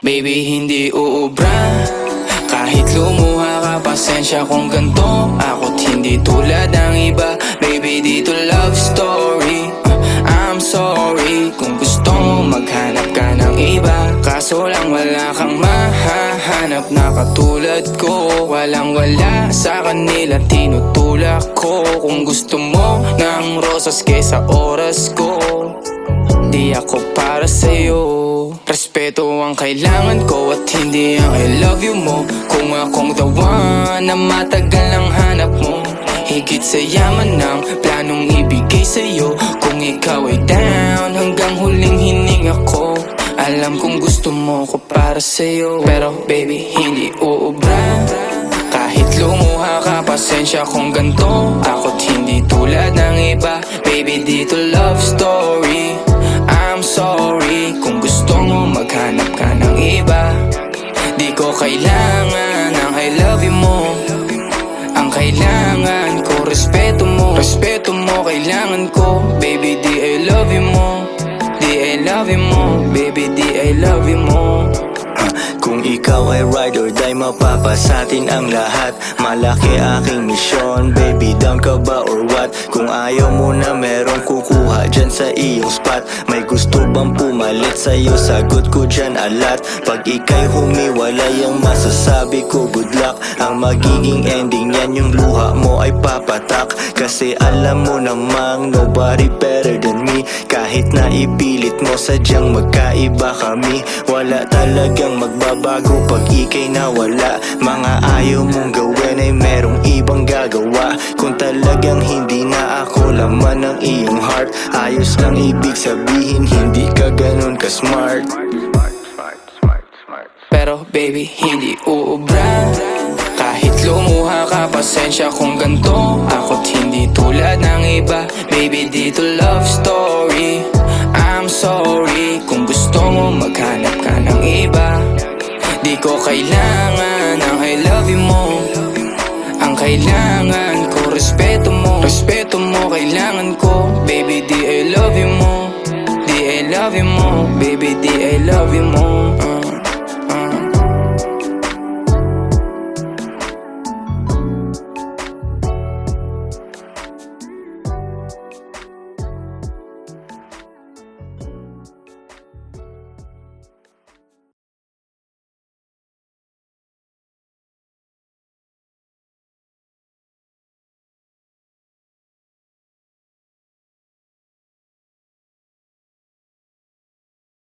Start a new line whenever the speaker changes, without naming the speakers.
Baby, hindi uubra. Kahit lumuha ka, pasensya kung ganto. Ako't hindi tulad ng iba. Baby, dito love story. I'm sorry kung gusto mo maghanap ka ng iba. Kaso lang wala kang mahahanap na katulad ko. Walang wala sa kanila, tinutulak ko. Kung gusto mo ng rosas kesa oras ko, di ako para sa'yo. Respeto ang kailangan ko at hindi ang I love you mo. Kung akong the one na matagal ang hanap mo, higit sa yaman ng planong ibigay sa'yo. Kung ikaw ay down, hanggang huling hininga ko. Alam kong gusto mo ko para sa'yo, pero baby, hindi uubra. Kahit lumuha ka, pasensya kung ganto. Ako't hindi tulad ng iba. Baby, dito love story. I'm sorry kung gusto mo maghanap ka ng iba. Di ko kailangan ang I love you mo. Ang kailangan ko, respeto mo. Respeto mo, kailangan ko. Baby, di I love you mo. Di I love you mo. Baby, di I love you mo.
Kung ikaw ay ride or die, mapapasatin ang lahat. Malaki aking misyon, baby, down ka ba or what? Kung ayaw mo na merong kukuha dyan sa iyong spot. May gusto bang pumalit sa'yo? Sagot ko dyan alat. Pag ika'y humiwalay, ang masasabi ko good luck. Ang magiging ending yan, yung luha mo ay papatak. Kasi alam mo namang nobody better than me. Kahit na ipilit mo, sadyang magkaiba kami. Wala talagang magbabago pag ika'y nawala. Mga ayaw mong gawin ay merong ibang gagawa. Kung talagang hindi na ako laman ng iyong heart, ayos lang ibig sabihin, hindi ka ganun ka-smart.
Pero baby, hindi uubra. Kahit lumuha ka, pasensya kung ganto. Ako't hindi tulad ng iba. Baby, dito love story. I'm sorry kung gusto mo maghanap ka ng iba. Di ko kailangan ang I love you mo. Ang kailangan ko, respeto mo. Respeto mo, kailangan ko. Baby, di I love you mo. Di I love you mo. Baby, di I love you mo.